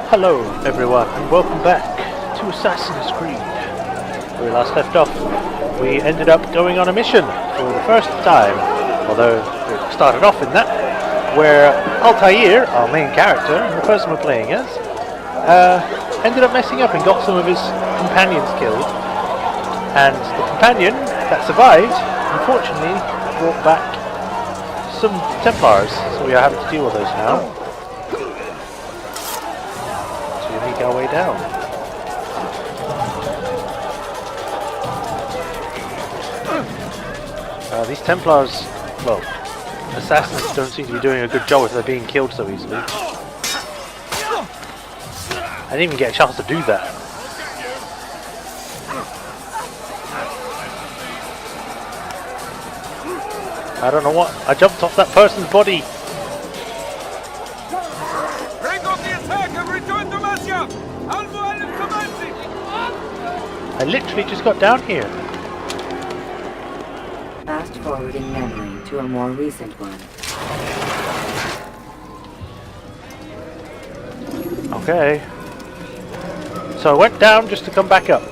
Hello everyone and welcome back to Assassin's Creed. Where we last left off, we ended up going on a mission for the first time, although it started off in that, where Altair, our main character, the person we're playing as, ended up messing up and got some of his companions killed, and the companion that survived unfortunately brought back some Templars, so we are having to deal with those now. Make our way down. These Templars, well, assassins don't seem to be doing a good job if they're being killed so easily. I didn't even get a chance to do that. I don't know what, I jumped off that person's body. I literally just got down here. Fast forwarding memory to a more recent one. Okay. So I went down just to come back up.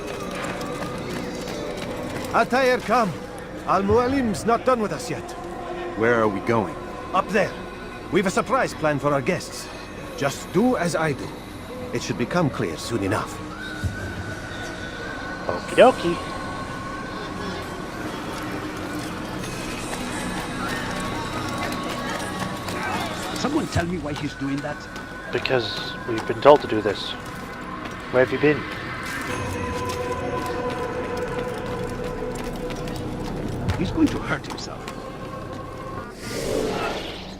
Altair, come. Al-Mualim's not done with us yet. Where are we going? Up there. We've a surprise planned for our guests. Just do as I do. It should become clear soon enough. Okie dokie. Someone tell me why he's doing that? Because we've been told to do this. Where have you been? He's going to hurt himself.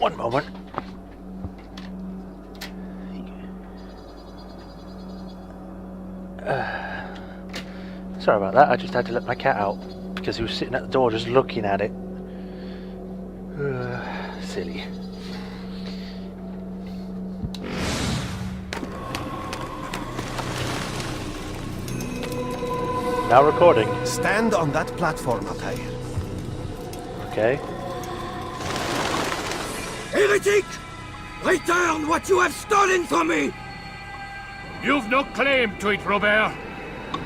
One moment. Sorry about that, I just had to let my cat out because he was sitting at the door just looking at it. Silly. Now recording. Stand on that platform, Altair. Okay. Heretic! Return what you have stolen from me! You've no claim to it, Robert.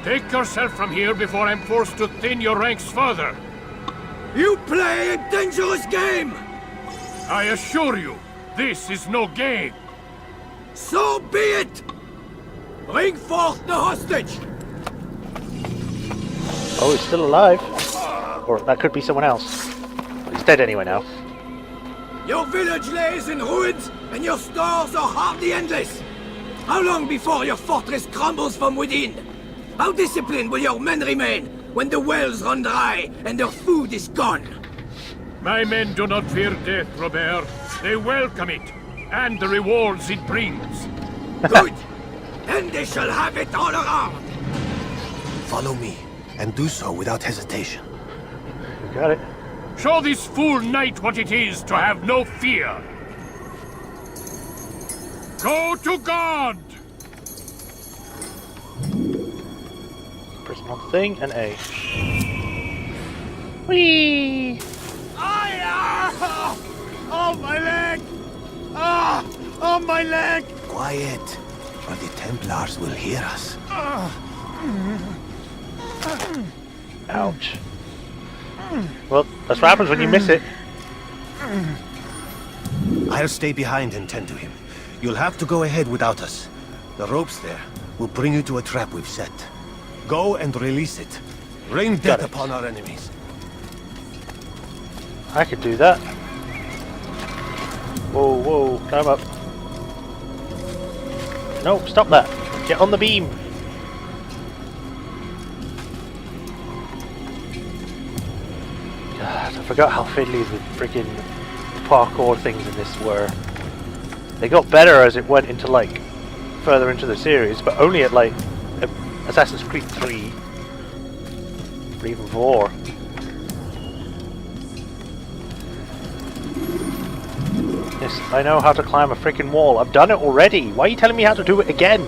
Take yourself from here before I'm forced to thin your ranks further. You play a dangerous game! I assure you, this is no game. So be it! Bring forth the hostage! Oh, he's still alive. Or that could be someone else. He's dead anyway now. Your village lays in ruins, and your stores are hardly endless. How long before your fortress crumbles from within? How disciplined will your men remain when the wells run dry and their food is gone? My men do not fear death, Robert. They welcome it, and the rewards it brings. Good! Then they shall have it all around! Follow me, and do so without hesitation. You got it. Show this fool knight what it is to have no fear. Go to God! Press on the thing and A. Whee! Oh, my leg! Ah! Oh, my leg! Quiet, or the Templars will hear us. Ouch. Well, that's what happens when you miss it. I'll stay behind and tend to him. You'll have to go ahead without us. The ropes there will bring you to a trap we've set. Go and release it. Rain death upon our enemies. I could do that. Whoa, whoa, climb up. No, stop that. Get on the beam. God, I forgot how fiddly the freaking parkour things in this were. They got better as it went into like further into the series, but only at like Assassin's Creed 3 or even 4. Yes, I know how to climb a freaking wall. I've done it already. Why are you telling me how to do it again?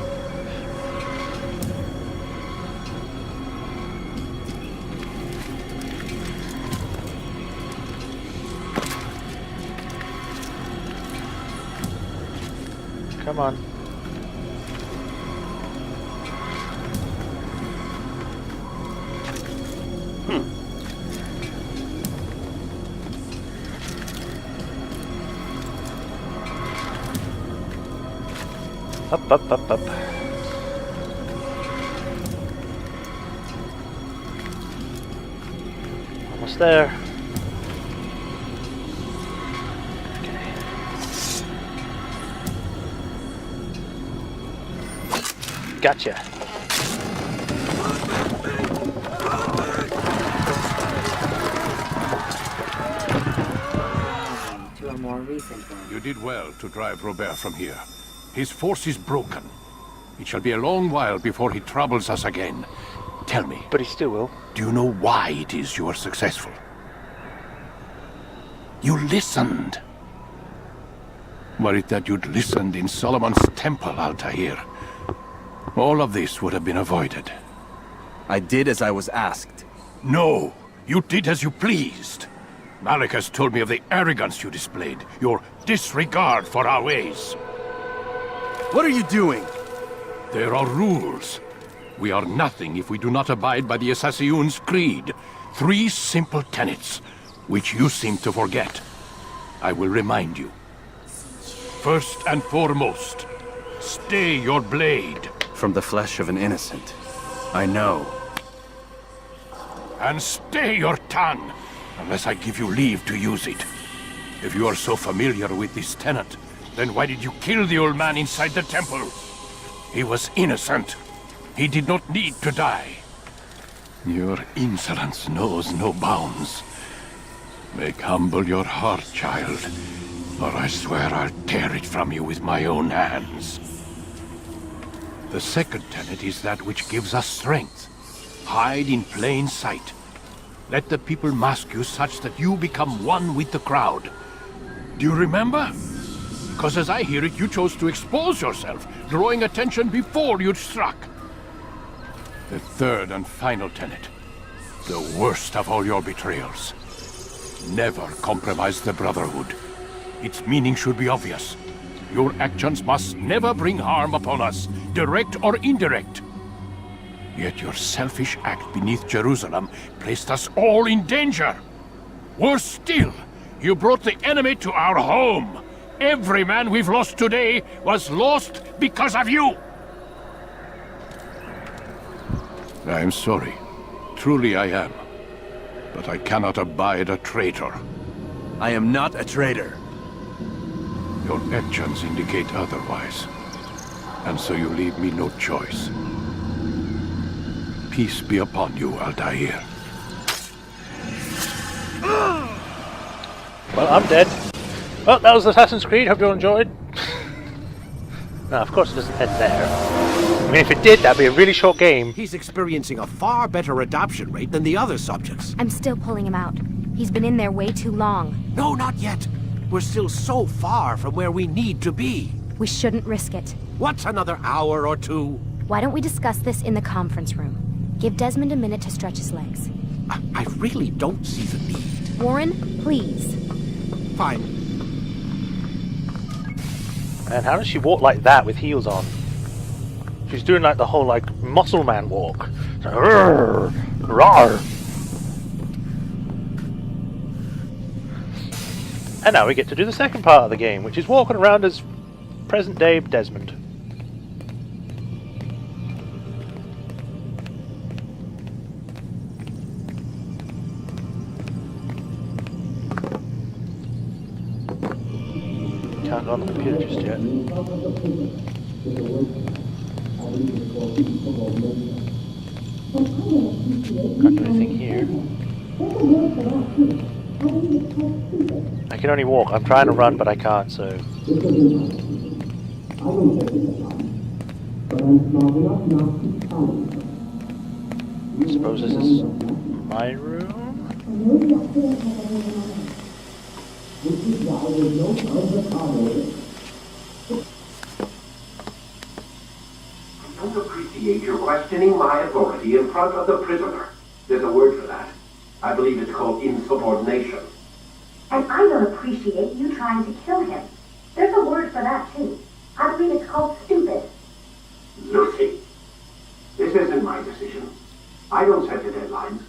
Come on. Up, up, up, up. Almost there. Okay. Gotcha. To a more recent one. You did well to drive Robert from here. His force is broken. It shall be a long while before he troubles us again. Tell me, But he still will. do you know why it is you are successful? You listened. Were it that you'd listened in Solomon's Temple, Altair, all of this would have been avoided. I did as I was asked. No, you did as you pleased. Malik has told me of the arrogance you displayed, your disregard for our ways. What are you doing? There are rules. We are nothing if we do not abide by the Assassin's Creed. 3 simple tenets, which you seem to forget. I will remind you. First and foremost, stay your blade. From the flesh of an innocent. I know. And stay your tongue, unless I give you leave to use it. If you are so familiar with this tenet, then why did you kill the old man inside the temple? He was innocent. He did not need to die. Your insolence knows no bounds. Make humble your heart, child, or I swear I'll tear it from you with my own hands. The second tenet is that which gives us strength. Hide in plain sight. Let the people mask you such that you become one with the crowd. Do you remember? Because as I hear it, you chose to expose yourself, drawing attention before you'd struck. The third and final tenet. The worst of all your betrayals. Never compromise the Brotherhood. Its meaning should be obvious. Your actions must never bring harm upon us, direct or indirect. Yet your selfish act beneath Jerusalem placed us all in danger. Worse still, you brought the enemy to our home. Every man we've lost today was lost because of you. I am sorry. Truly I am. But I cannot abide a traitor. I am not a traitor. Your actions indicate otherwise. And so you leave me no choice. Peace be upon you, Altair. Well, I'm dead. Well, that was Assassin's Creed. Hope you all enjoyed. No, of course it doesn't end there. I mean, if it did, that'd be a really short game. He's experiencing a far better adoption rate than the other subjects. I'm still pulling him out. He's been in there way too long. No, not yet. We're still so far from where we need to be. We shouldn't risk it. What's another hour or two? Why don't we discuss this in the conference room? Give Desmond a minute to stretch his legs. I really don't see the need. Warren, please. Fine. And how does she walk like that with heels on? She's doing like the whole like muscle man walk. So, "Rrr, rawr." And now we get to do the second part of the game, which is walking around as present day Desmond. Can't go on the computer just yet. Can't do anything here. I can only walk. I'm trying to run, but I can't, so... I suppose this is my room? I don't appreciate your questioning my authority in front of the prisoner. There's a word for that. I believe it's called insubordination. And I don't appreciate you trying to kill him. There's a word for that, too. I believe it's called stupid. Lucy, this isn't my decision. I don't set the deadlines,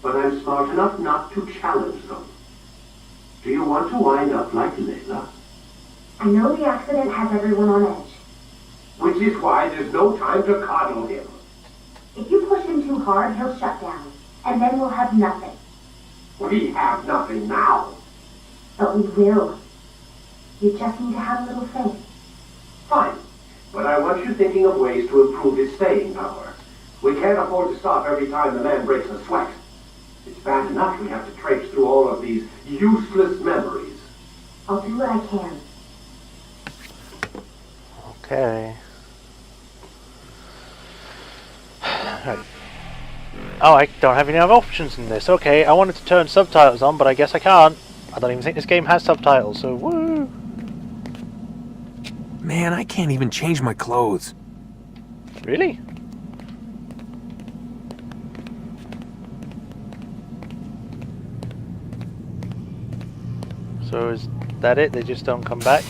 but I'm smart enough not to challenge them. Do you want to wind up like Layla? I know the accident has everyone on edge. Which is why there's no time to coddle him. If you push him too hard, he'll shut down. And then we'll have nothing. We have nothing now. But we will. You just need to have a little faith. Fine. But I want you thinking of ways to improve his staying power. We can't afford to stop every time the man breaks a sweat. It's bad enough we have to traipse through all of these useless memories. I'll do what I can. Okay. Right. Oh, I don't have any other options in this. Okay, I wanted to turn subtitles on, but I guess I can't. I don't even think this game has subtitles, so woo! Man, I can't even change my clothes. Really? So is that it? They just don't come back?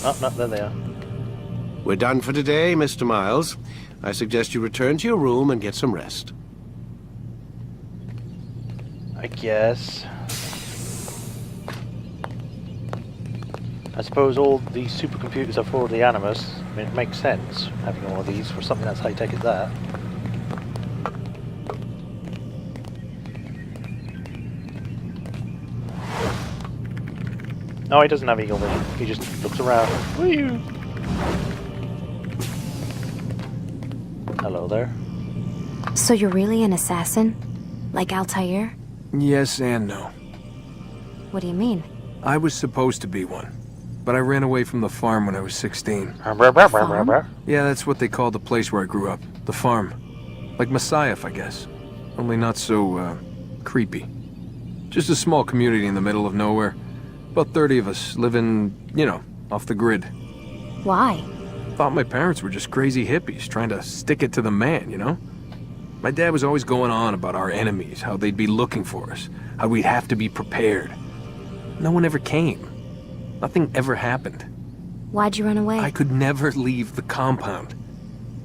Oh, no, there they are. We're done for today, Mr. Miles. I suggest you return to your room and get some rest. I guess. I suppose all these supercomputers are for the Animus. I mean, it makes sense, having all of these for something that's high-tech as that. No, he doesn't have eagle vision. He just looks around. Woo! Hello there. So you're really an assassin? Like Altair? Yes and no. What do you mean? I was supposed to be one, but I ran away from the farm when I was 16. Farm? Yeah, that's what they called the place where I grew up. The farm. Like Masyaf, I guess. Only not so, creepy. Just a small community in the middle of nowhere. About 30 of us living, you know, off the grid. Why? Thought my parents were just crazy hippies trying to stick it to the man, you know? My dad was always going on about our enemies, how they'd be looking for us, how we'd have to be prepared. No one ever came. Nothing ever happened. Why'd you run away? I could never leave the compound.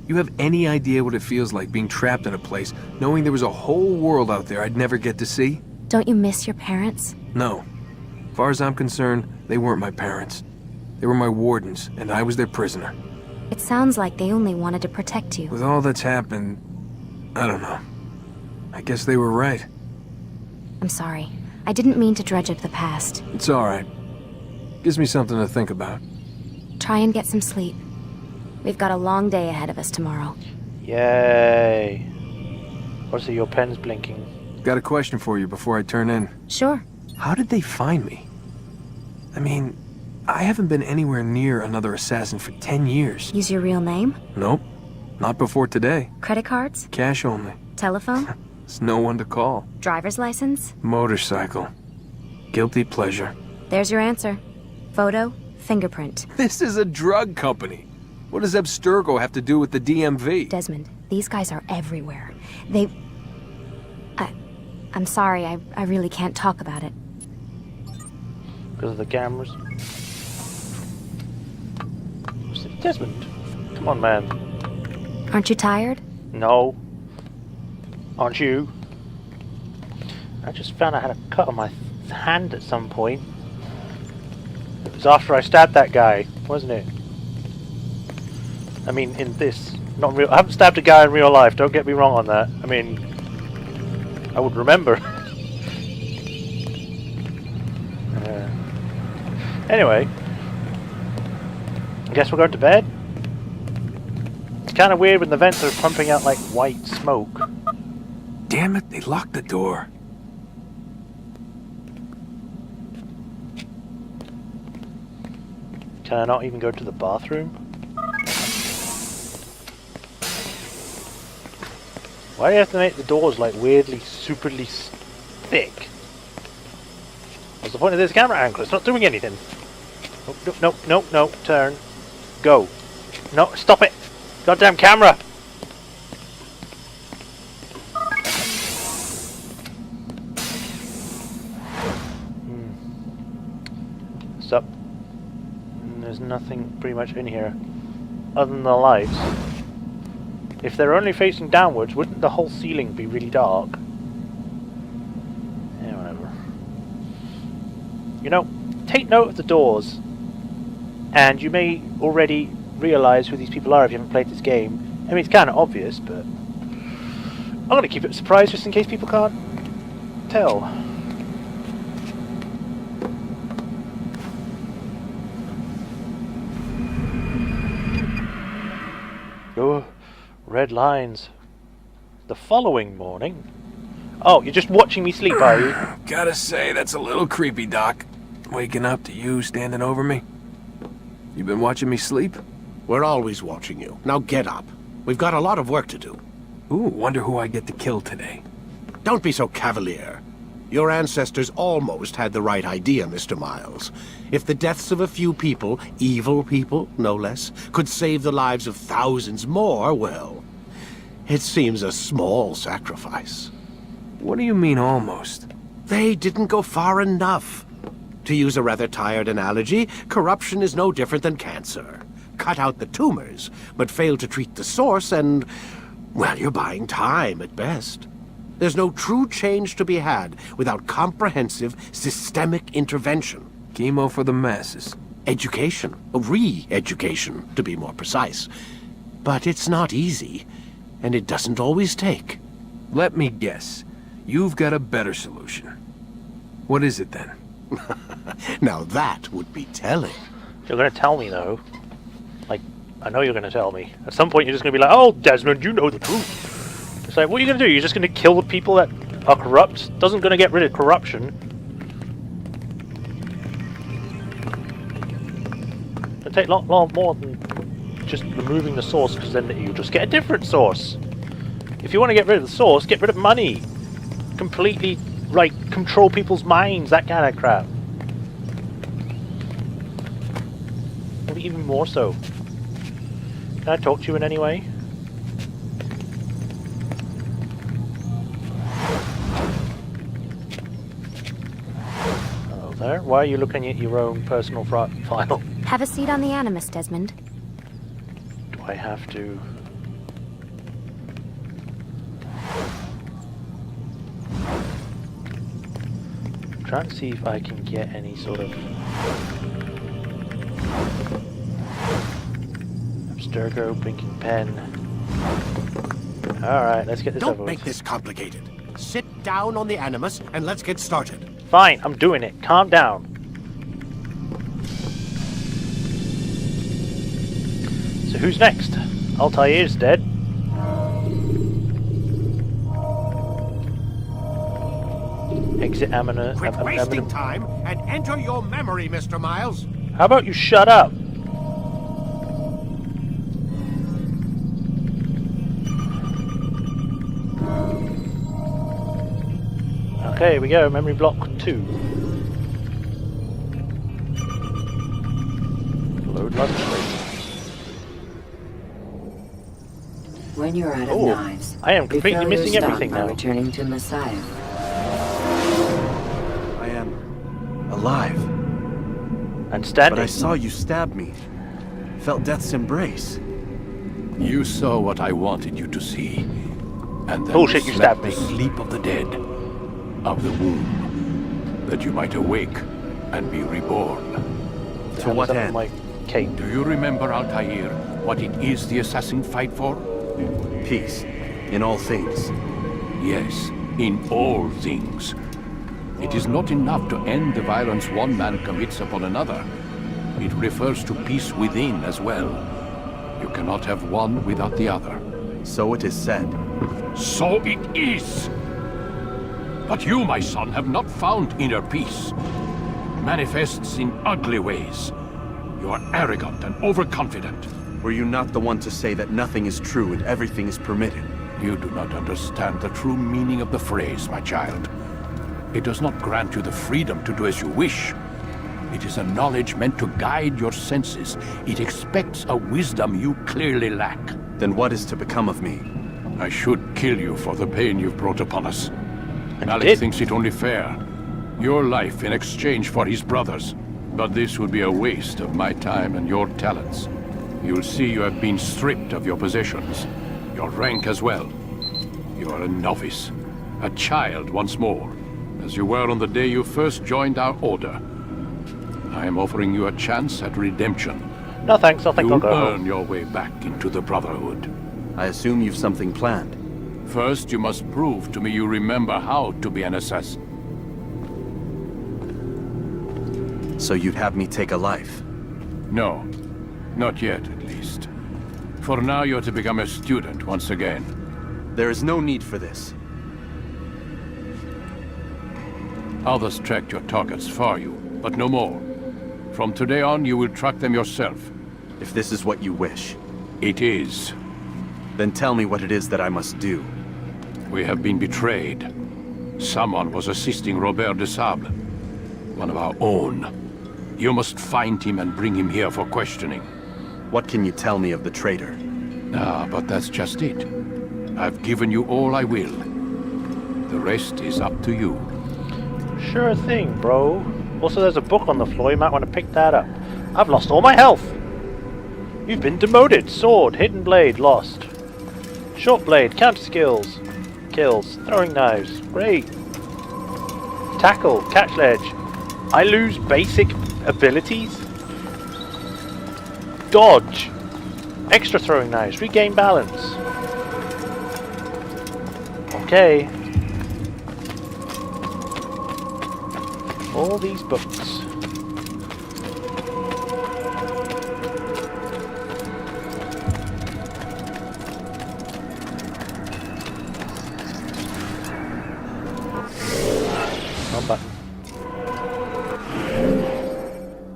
You have any idea what it feels like being trapped in a place, knowing there was a whole world out there I'd never get to see? Don't you miss your parents? No. As far as I'm concerned, they weren't my parents. They were my wardens, and I was their prisoner. It sounds like they only wanted to protect you. With all that's happened, I don't know. I guess they were right. I'm sorry. I didn't mean to dredge up the past. It's alright. Gives me something to think about. Try and get some sleep. We've got a long day ahead of us tomorrow. Yay! What's it, your pen's blinking? Got a question for you before I turn in. Sure. How did they find me? I mean, I haven't been anywhere near another assassin for 10 years. Use your real name? Nope. Not before today. Credit cards? Cash only. Telephone? There's no one to call. Driver's license? Motorcycle. Guilty pleasure. There's your answer. Photo, fingerprint. This is a drug company. What does Abstergo have to do with the DMV? Desmond, these guys are everywhere. I'm sorry, I really can't talk about it. Because of the cameras. Desmond, come on, man. Aren't you tired? No. Aren't you? I just found I had a cut on my hand at some point. It was after I stabbed that guy, wasn't it? I mean, in this, not real. I haven't stabbed a guy in real life. Don't get me wrong on that. I mean, I would remember. Anyway, I guess we're going to bed. It's kind of weird when the vents are pumping out like white smoke. Damn it, they locked the door. Can I not even go to the bathroom? Why do you have to make the doors like weirdly, superly thick? What's the point of this camera angle? It's not doing anything. No, turn. Go. No, stop it! Goddamn camera! Stop. There's nothing pretty much in here other than the lights. If they're only facing downwards, wouldn't the whole ceiling be really dark? Yeah, whatever. You know, take note of the doors. And you may already realise who these people are if you haven't played this game. I mean, it's kind of obvious, but I'm going to keep it a surprise just in case people can't tell. Oh, red lines. The following morning. Oh, you're just watching me sleep, are you? Gotta say, that's a little creepy, Doc. Waking up to you standing over me. You been watching me sleep? We're always watching you. Now get up. We've got a lot of work to do. Ooh, wonder who I get to kill today. Don't be so cavalier. Your ancestors almost had the right idea, Mr. Miles. If the deaths of a few people, evil people, no less, could save the lives of thousands more, well, it seems a small sacrifice. What do you mean, almost? They didn't go far enough. To use a rather tired analogy, corruption is no different than cancer. Cut out the tumors, but fail to treat the source and, well, you're buying time at best. There's no true change to be had without comprehensive, systemic intervention. Chemo for the masses. Education. Re-education, to be more precise. But it's not easy, and it doesn't always take. Let me guess. You've got a better solution. What is it, then? Now that would be telling. You're going to tell me, though. Like, I know you're going to tell me. At some point, you're just going to be like, oh, Desmond, you know the truth. It's like, what are you going to do? You're just going to kill the people that are corrupt? Doesn't going to get rid of corruption. It'll take a lot more than just removing the source, because then you just get a different source. If you want to get rid of the source, get rid of money. Completely, like, control people's minds, that kind of crap. Maybe even more so. Can I talk to you in any way? Hello there. Why are you looking at your own personal file? Have a seat on the Animus, Desmond. Do I have to... trying to see if I can get any sort of Abstergo, blinking pen. Alright, let's get this over with. Don't make this complicated. Sit down on the Animus and let's get started. Fine, I'm doing it. Calm down. So who's next? Altair's dead. Exit Amina. Quit wasting time and enter your memory, Mr. Miles. How about you shut up? Okay, here we go. Memory block 2. Load lunch later. When you're out of Oh, knives, I am completely refill missing your stock everything by now. returning to Masyaf. I am alive. And standing. But I saw you stab me. Felt death's embrace. You saw what I wanted you to see. And then Bullshit, you slept stabbed me. the sleep of the dead. Of the womb. That you might awake and be reborn. To what end? My cape. Do you remember, Altair, what it is the assassins fight for? Peace. In all things. Yes, in all things. It is not enough to end the violence one man commits upon another. It refers to peace within as well. You cannot have one without the other. So it is said. So it is! But you, my son, have not found inner peace. It manifests in ugly ways. You are arrogant and overconfident. Were you not the one to say that nothing is true and everything is permitted? You do not understand the true meaning of the phrase, my child. It does not grant you the freedom to do as you wish. It is a knowledge meant to guide your senses. It expects a wisdom you clearly lack. Then what is to become of me? I should kill you for the pain you've brought upon us. And Malik you did. thinks it only fair. Your life in exchange for his brother's. But this would be a waste of my time and your talents. You'll see you have been stripped of your possessions. Your rank as well. You are a novice. A child once more. As you were on the day you first joined our order. I am offering you a chance at redemption. No thanks, I think I'll You'll go earn home. your way back into the Brotherhood. I assume you've something planned. First, you must prove to me you remember how to be an assassin. So you'd have me take a life? No, not yet, at least. For now, you're to become a student once again. There is no need for this. Others tracked your targets for you, but no more. From today on, you will track them yourself. If this is what you wish. It is. Then tell me what it is that I must do. We have been betrayed. Someone was assisting Robert de Sable, one of our own. You must find him and bring him here for questioning. What can you tell me of the traitor? Ah, but that's just it. I've given you all I will. The rest is up to you. Sure thing, bro. Also, there's a book on the floor. You might want to pick that up. I've lost all my health. You've been demoted. Sword, hidden blade, lost. Short blade, counter skills. Kills, throwing knives. Great. Tackle, catch ledge. I lose basic abilities. Dodge. Extra throwing knives. Regain balance. Okay. All these books. Wrong button.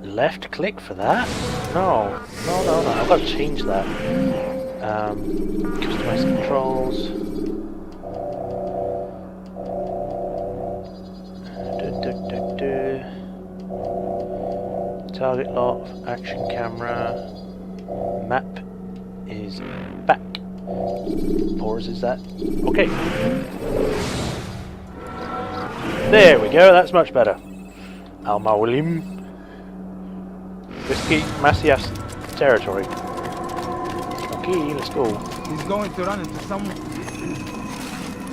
Left click for that? No. No. I've got to change that. Customize controls. Target lock, action camera, map is back. Pause is that? Okay. There we go, that's much better. Al-Mawalim. Risky Masyaf's territory. Okay, let's go. He's going to run into someone.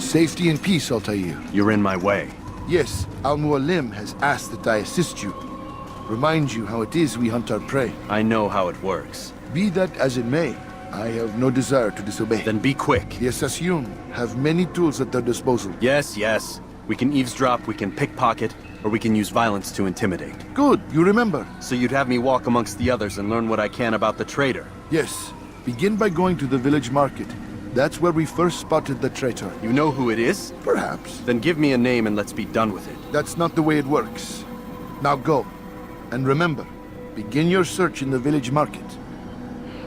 Safety and peace, Altair. You're in my way. Yes, Al-Mualim has asked that I assist you. Remind you how it is we hunt our prey. I know how it works. Be that as it may, I have no desire to disobey. Then be quick. The Assassin have many tools at their disposal. Yes. We can eavesdrop, we can pickpocket, or we can use violence to intimidate. Good, you remember. So you'd have me walk amongst the others and learn what I can about the traitor? Yes. Begin by going to the village market. That's where we first spotted the traitor. You know who it is? Perhaps. Then give me a name and let's be done with it. That's not the way it works. Now go. And remember, begin your search in the village market.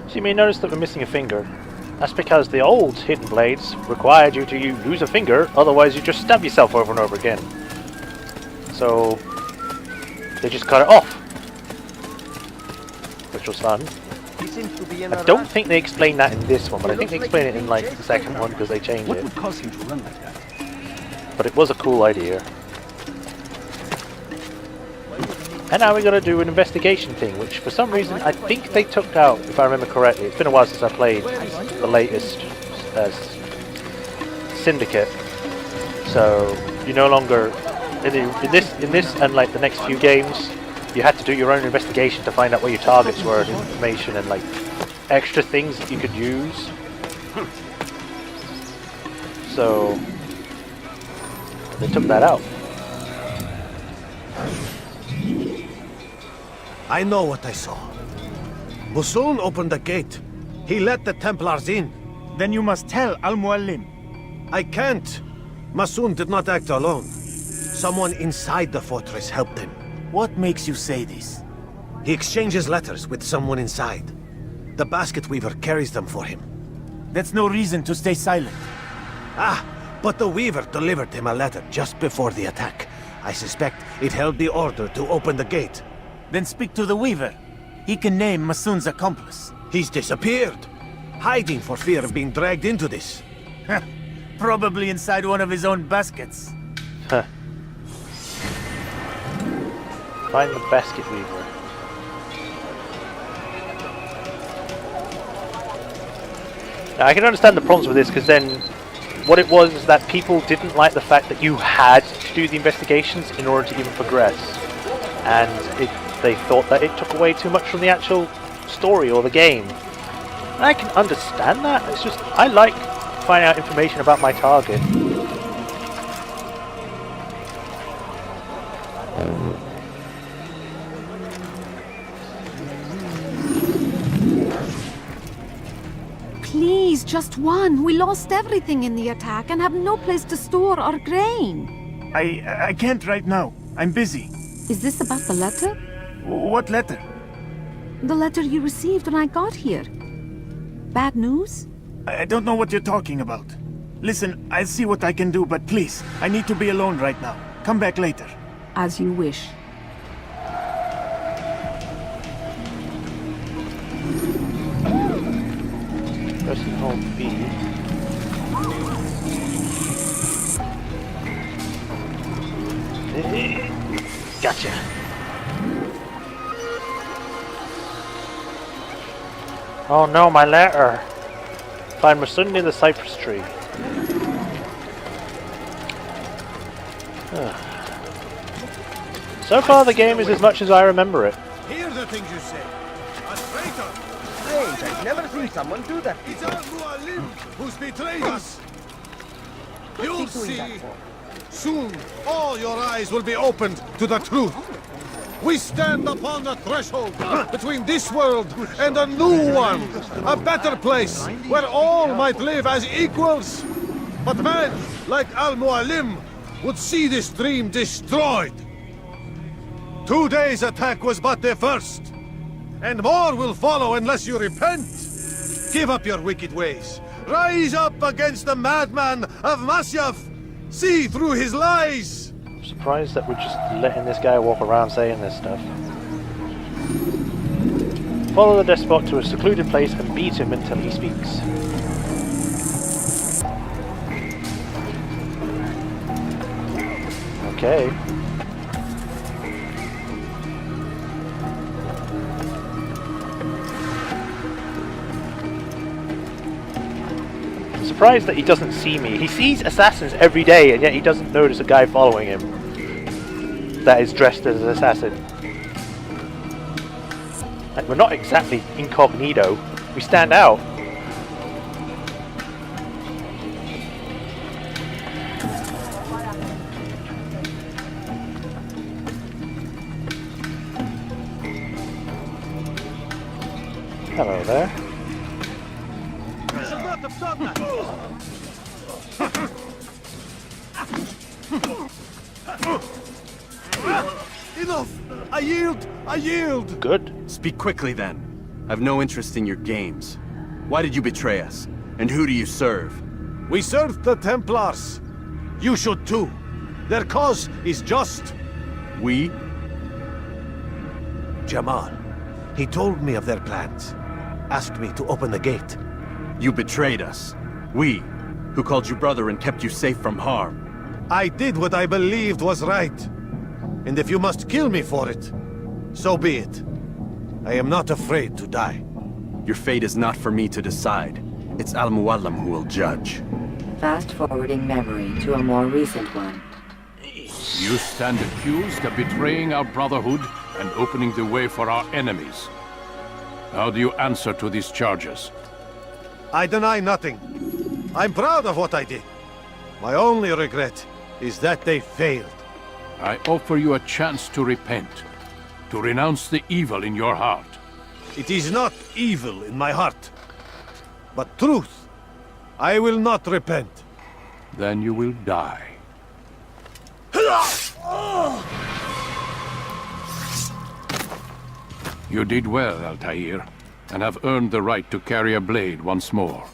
So you may notice that we're missing a finger. That's because the old hidden blades required you to lose a finger, otherwise you just stab yourself over and over again. So they just cut it off, which was fun. I don't think they explained that in this one, but I think they explain it in like the second one because they changed it. What would cause him to run like that? But it was a cool idea. And now we're going to do an investigation thing, which for some reason I think they took out, if I remember correctly. It's been a while since I played the latest Syndicate, so you no longer in this and like the next few games, you had to do your own investigation to find out where your targets were and information and like extra things that you could use. So they took that out. I know what I saw. Musoon opened the gate. He let the Templars in. Then you must tell Al-Mualim. I can't. Musoon did not act alone. Someone inside the fortress helped him. What makes you say this? He exchanges letters with someone inside. The basket weaver carries them for him. That's no reason to stay silent. Ah, but the weaver delivered him a letter just before the attack. I suspect it held the order to open the gate. Then speak to the weaver. He can name Masoon's accomplice. He's disappeared, hiding for fear of being dragged into this. Probably inside one of his own baskets. Huh. Find the basket weaver. Now I can understand the problems with this because then what it was is that people didn't like the fact that you had to do the investigations in order to even progress. And they thought that it took away too much from the actual story or the game. And I can understand that. It's just I like finding out information about my target. Please, just one. We lost everything in the attack and have no place to store our grain. I can't right now. I'm busy. Is this about the letter? What letter? The letter you received when I got here. Bad news? I don't know what you're talking about. Listen, I'll see what I can do, but please, I need to be alone right now. Come back later. As you wish. Pressing hold B. Gotcha. Oh no, my letter. Find my son near the cypress tree. So far the game is as much as I remember it. Hear the things you say. A traitor! Strange, I've never seen someone do that. It's Al-Mualim who's betrayed us! You'll see! Soon, all your eyes will be opened to the truth. We stand upon the threshold between this world and a new one. A better place where all might live as equals. But men like Al-Mualim would see this dream destroyed. Today's attack was but the first. And more will follow unless you repent. Give up your wicked ways. Rise up against the madman of Masyaf. See through his lies. I'm surprised that we're just letting this guy walk around saying this stuff. Follow the despot to a secluded place and beat him until he speaks. Okay. Surprised that he doesn't see me. He sees assassins every day and yet he doesn't notice a guy following him that is dressed as an assassin. Like, we're not exactly incognito. We stand out. Hello there. Enough! I yield! I yield! Good. Speak quickly then. I've no interest in your games. Why did you betray us? And who do you serve? We serve the Templars. You should too. Their cause is just. We? Jamal. He told me of their plans. Asked me to open the gate. You betrayed us. We, who called you brother and kept you safe from harm. I did what I believed was right. And if you must kill me for it, so be it. I am not afraid to die. Your fate is not for me to decide. It's Al-Mualim who will judge. Fast-forwarding memory to a more recent one. You stand accused of betraying our brotherhood and opening the way for our enemies. How do you answer to these charges? I deny nothing. I'm proud of what I did. My only regret is that they failed. I offer you a chance to repent, to renounce the evil in your heart. It is not evil in my heart, but truth. I will not repent. Then you will die. You did well, Altair, and have earned the right to carry a blade once more.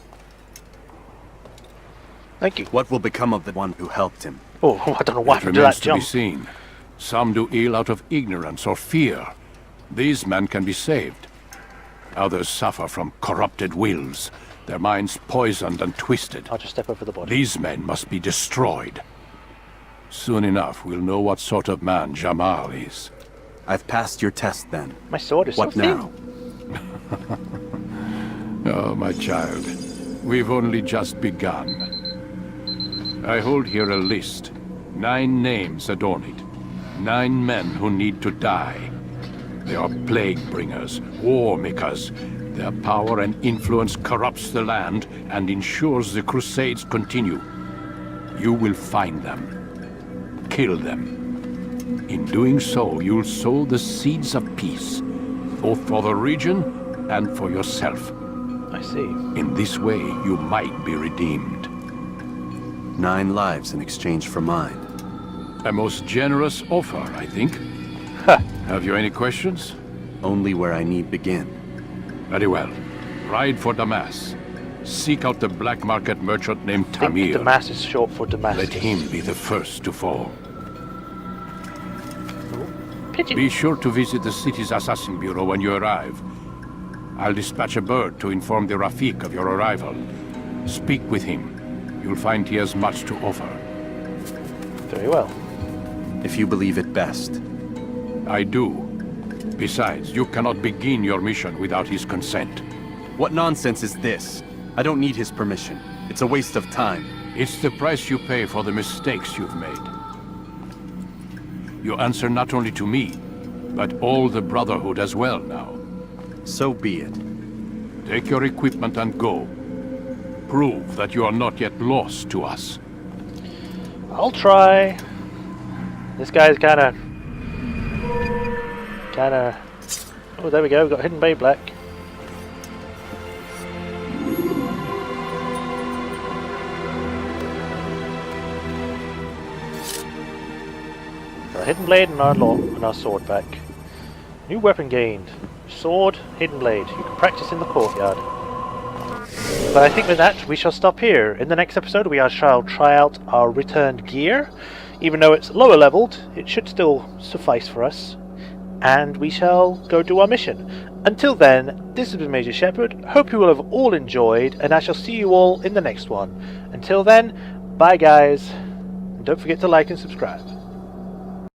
Thank you. What will become of the one who helped him? Oh, I don't know why to do remains that to jump. be seen. Some do ill out of ignorance or fear. These men can be saved. Others suffer from corrupted wills, their minds poisoned and twisted. I'll just step over the body. These men must be destroyed. Soon enough, we'll know what sort of man Jamal is. I've passed your test then. My sword is what so now? Oh, my child. We've only just begun. I hold here a list. 9 names adorn it. 9 men who need to die. They are plague bringers, war makers. Their power and influence corrupts the land and ensures the Crusades continue. You will find them. Kill them. In doing so, you'll sow the seeds of peace, both for the region and for yourself. I see. In this way, you might be redeemed. 9 lives in exchange for mine. A most generous offer, I think. Have you any questions? Only where I need begin. Very well. Ride for Damas. Seek out the black market merchant named I think Tamir. Damas is short for Damascus. Let him be the first to fall. Pigeon. Be sure to visit the city's assassin bureau when you arrive. I'll dispatch a bird to inform the Rafik of your arrival. Speak with him. You'll find he has much to offer. Very well. If you believe it best. I do. Besides, you cannot begin your mission without his consent. What nonsense is this? I don't need his permission. It's a waste of time. It's the price you pay for the mistakes you've made. You answer not only to me, but all the Brotherhood as well now. So be it. Take your equipment and go. Prove that you are not yet lost to us. I'll try. This guy's kinda... Oh, there we go, we've got Hidden Bay Black. Got a Hidden Blade and our sword back. New weapon gained. Sword, Hidden Blade. You can practice in the courtyard. But I think with that, we shall stop here. In the next episode, we shall try out our returned gear. Even though it's lower leveled, it should still suffice for us. And we shall go do our mission. Until then, this has been Majorshepard. Hope you will have all enjoyed, and I shall see you all in the next one. Until then, bye guys. And don't forget to like and subscribe.